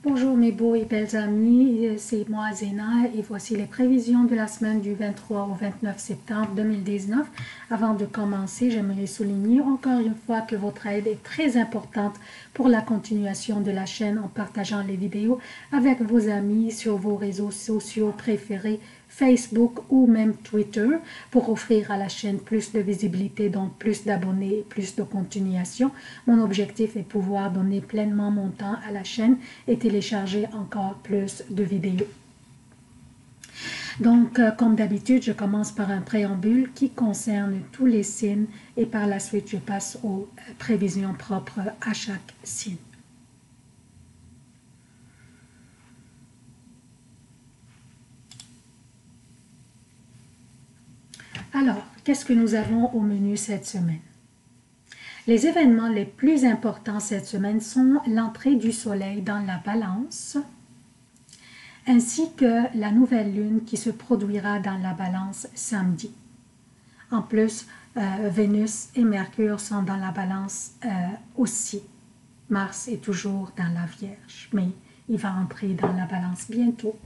Bonjour mes beaux et belles amis, c'est moi Zéna et voici les prévisions de la semaine du 23 au 29 septembre 2019. Avant de commencer, j'aimerais souligner encore une fois que votre aide est très importante pour la continuation de la chaîne en partageant les vidéos avec vos amis sur vos réseaux sociaux préférés, Facebook ou même Twitter, pour offrir à la chaîne plus de visibilité, donc plus d'abonnés et plus de continuation. Mon objectif est pouvoir donner pleinement mon temps à la chaîne et télécharger encore plus de vidéos. Donc, comme d'habitude, je commence par un préambule qui concerne tous les signes et par la suite, je passe aux prévisions propres à chaque signe. Alors, qu'est-ce que nous avons au menu cette semaine? Les événements les plus importants cette semaine sont l'entrée du soleil dans la balance, ainsi que la nouvelle lune qui se produira dans la balance samedi. En plus, Vénus et Mercure sont dans la balance aussi. Mars est toujours dans la Vierge, mais il va entrer dans la balance bientôt.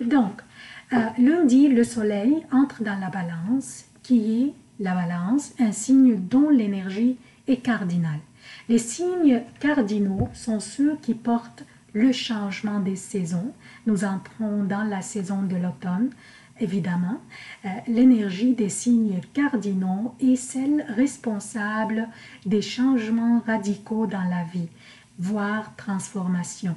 Donc, lundi, le soleil entre dans la balance, qui est la balance, un signe dont l'énergie est cardinale. Les signes cardinaux sont ceux qui portent le changement des saisons. Nous entrons dans la saison de l'automne, évidemment. L'énergie des signes cardinaux est celle responsable des changements radicaux dans la vie, voire transformation.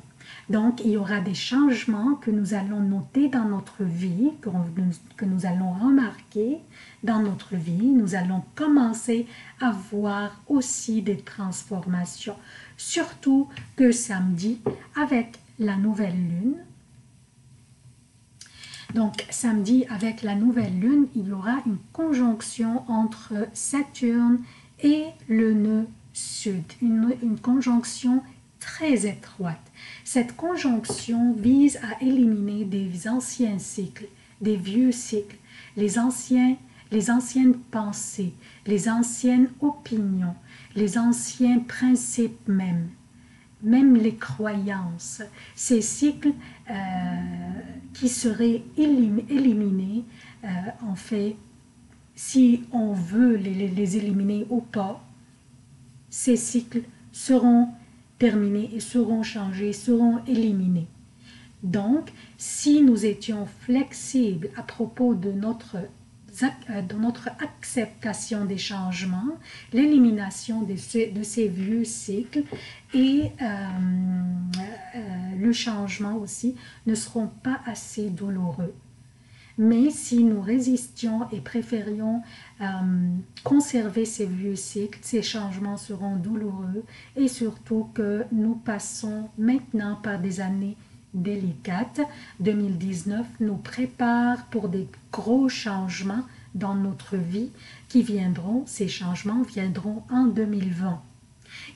Donc, il y aura des changements que nous allons noter dans notre vie, que nous allons remarquer dans notre vie. Nous allons commencer à voir aussi des transformations. Surtout que samedi, avec la nouvelle lune. Donc, samedi, avec la nouvelle lune, il y aura une conjonction entre Saturne et le nœud sud. Une conjonction très étroite. Cette conjonction vise à éliminer des anciens cycles, des vieux cycles, les anciennes pensées, les anciennes opinions, les anciens principes même les croyances, ces cycles qui seraient éliminés, en fait, si on veut les éliminer ou pas, ces cycles seront terminés et seront changés, seront éliminés. Donc, si nous étions flexibles à propos de notre acceptation des changements, l'élimination de ces vieux cycles et le changement aussi ne seront pas assez douloureux. Mais si nous résistions et préférions conserver ces vieux cycles, ces changements seront douloureux et surtout que nous passons maintenant par des années délicates. 2019 nous prépare pour des gros changements dans notre vie qui viendront, ces changements viendront en 2020.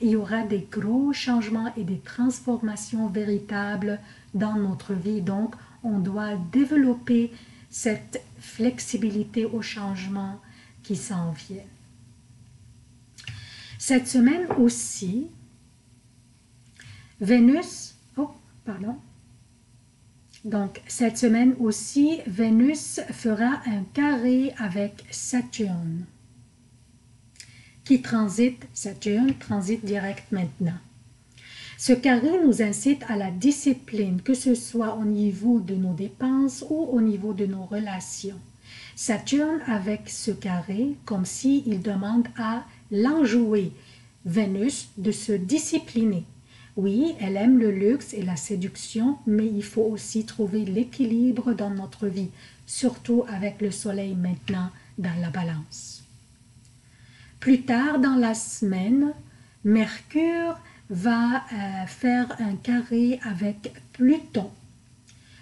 Il y aura des gros changements et des transformations véritables dans notre vie, donc on doit développer cette flexibilité au changement qui s'en vient. Cette semaine aussi, Vénus, donc cette semaine aussi, Vénus fera un carré avec Saturne, qui Saturne transite direct maintenant. Ce carré nous incite à la discipline, que ce soit au niveau de nos dépenses ou au niveau de nos relations. Saturne avec ce carré, comme s'il demande à l'enjouée, Vénus, de se discipliner. Oui, elle aime le luxe et la séduction, mais il faut aussi trouver l'équilibre dans notre vie, surtout avec le soleil maintenant dans la balance. Plus tard dans la semaine, Mercure va faire un carré avec Pluton,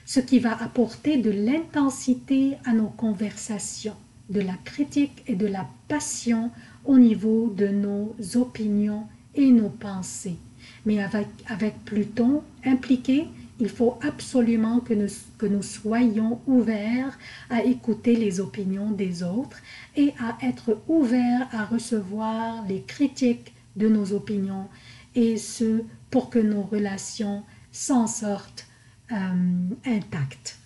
ce qui va apporter de l'intensité à nos conversations, de la critique et de la passion au niveau de nos opinions et nos pensées. Mais avec Pluton impliqué, il faut absolument que nous soyons ouverts à écouter les opinions des autres et à être ouverts à recevoir les critiques de nos opinions, et ce pour que nos relations s'en sortent intacts.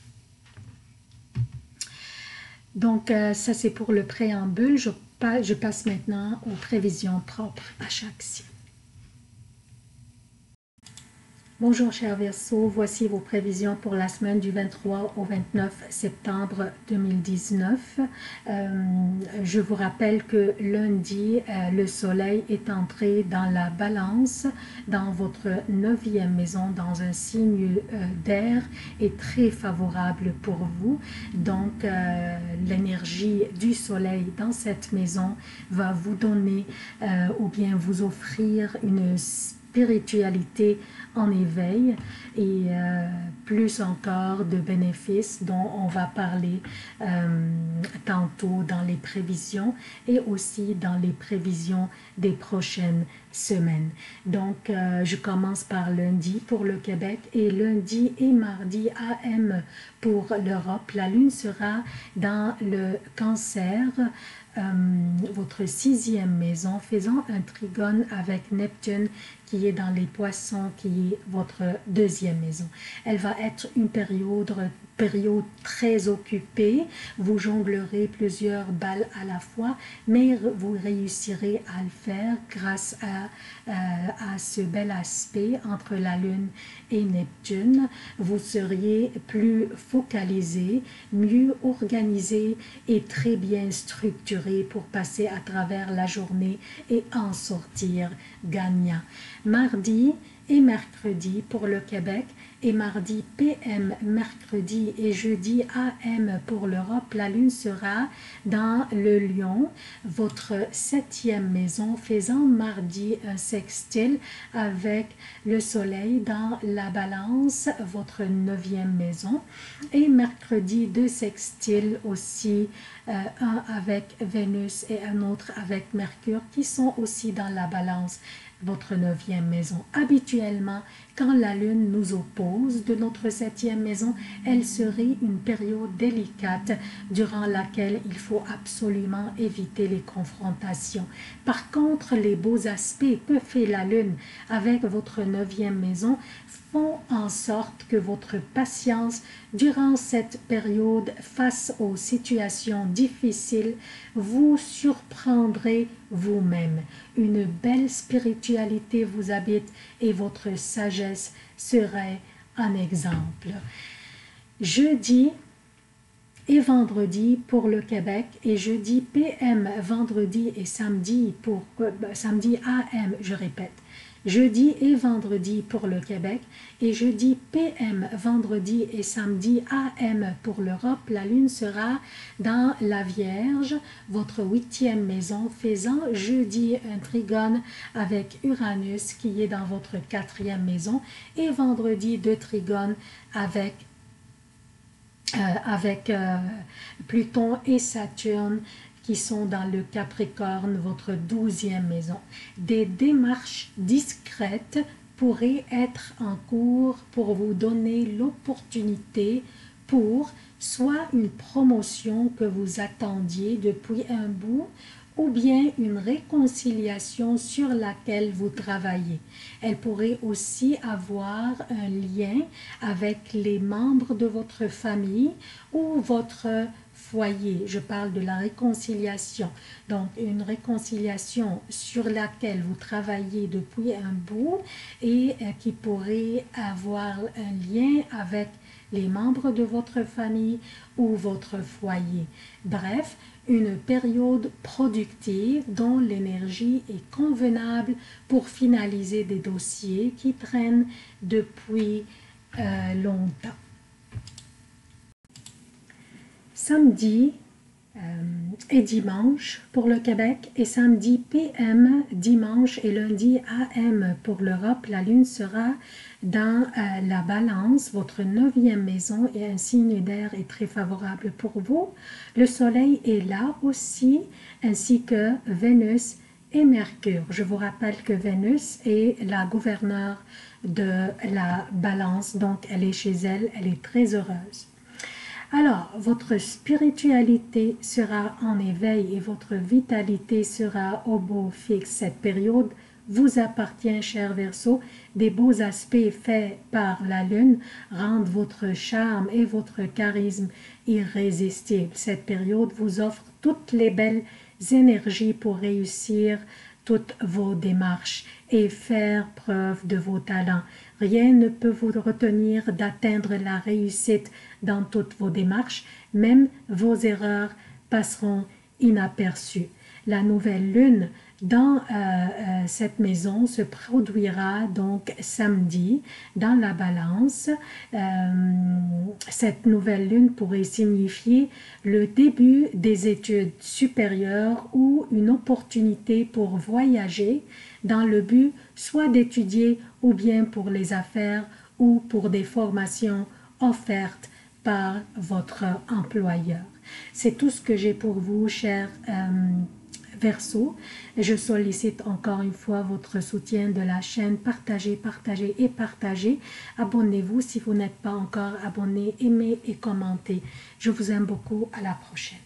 Donc, ça c'est pour le préambule. Je passe maintenant aux prévisions propres à chaque signe. Bonjour chers Verseaux, voici vos prévisions pour la semaine du 23 au 29 septembre 2019. Je vous rappelle que lundi, le soleil est entré dans la balance, dans votre 9e maison, dans un signe d'air et très favorable pour vous. Donc, l'énergie du soleil dans cette maison va vous donner ou bien vous offrir une spiritualité en éveil et plus encore de bénéfices dont on va parler tantôt dans les prévisions et aussi dans les prévisions des prochaines semaines. Donc, je commence par lundi pour le Québec et lundi et mardi AM pour l'Europe. La lune sera dans le Cancer, votre 6e maison, faisant un trigone avec Neptune qui est dans les Poissons, qui est votre 2e maison. Elle va être une période très occupée. Vous jonglerez plusieurs balles à la fois, mais vous réussirez à le faire grâce à ce bel aspect entre la Lune et Neptune. Vous seriez plus focalisé, mieux organisé et très bien structuré pour passer à travers la journée et en sortir gagnant. Mardi et mercredi pour le Québec et mardi PM, mercredi et jeudi AM pour l'Europe, la lune sera dans le Lion, votre 7e maison, faisant mardi un sextile avec le soleil dans la balance, votre 9e maison, et mercredi 2 sextiles aussi, un avec Vénus et un autre avec Mercure qui sont aussi dans la balance, votre 9e maison. Habituellement, quand la lune nous oppose de notre 7e maison, elle serait une période délicate durant laquelle il faut absolument éviter les confrontations. Par contre, les beaux aspects que fait la lune avec votre 9e maison font en sorte que votre patience durant cette période face aux situations difficiles vous surprendrez vous-même. Une belle spiritualité vous habite et votre sagesse serait un exemple. Jeudi et vendredi pour le Québec et jeudi PM, vendredi et samedi pour samedi AM, je répète. Jeudi et vendredi pour le Québec et jeudi PM, vendredi et samedi AM pour l'Europe, la lune sera dans la Vierge, votre 8e maison, faisant jeudi un trigone avec Uranus qui est dans votre 4e maison et vendredi 2 trigones avec Pluton et Saturne qui sont dans le Capricorne, votre 12e maison. Des démarches discrètes pourraient être en cours pour vous donner l'opportunité pour soit une promotion que vous attendiez depuis un bout, ou bien une réconciliation sur laquelle vous travaillez. Elle pourrait aussi avoir un lien avec les membres de votre famille ou votre foyer. Je parle de la réconciliation. Donc, une réconciliation sur laquelle vous travaillez depuis un bout et qui pourrait avoir un lien avec les membres de votre famille ou votre foyer. Bref, une période productive dont l'énergie est convenable pour finaliser des dossiers qui traînent depuis longtemps. Samedi et dimanche pour le Québec et samedi PM, dimanche et lundi AM pour l'Europe, la lune sera dans la balance, votre 9e maison et un signe d'air est très favorable pour vous. Le soleil est là aussi, ainsi que Vénus et Mercure. Je vous rappelle que Vénus est la gouverneure de la balance, donc elle est chez elle, elle est très heureuse. Alors, votre spiritualité sera en éveil et votre vitalité sera au beau fixe. Cette période vous appartient, cher Verseau. Des beaux aspects faits par la lune rendent votre charme et votre charisme irrésistibles. Cette période vous offre toutes les belles énergies pour réussir toutes vos démarches et faire preuve de vos talents. Rien ne peut vous retenir d'atteindre la réussite dans toutes vos démarches, même vos erreurs passeront inaperçues. La nouvelle lune dans cette maison se produira donc samedi dans la balance. Cette nouvelle lune pourrait signifier le début des études supérieures ou une opportunité pour voyager dans le but soit d'étudier ou bien pour les affaires ou pour des formations offertes par votre employeur. C'est tout ce que j'ai pour vous, chers Verseau. Je sollicite encore une fois votre soutien de la chaîne. Partagez, partagez et partagez. Abonnez-vous si vous n'êtes pas encore abonné. Aimez et commentez. Je vous aime beaucoup. À la prochaine.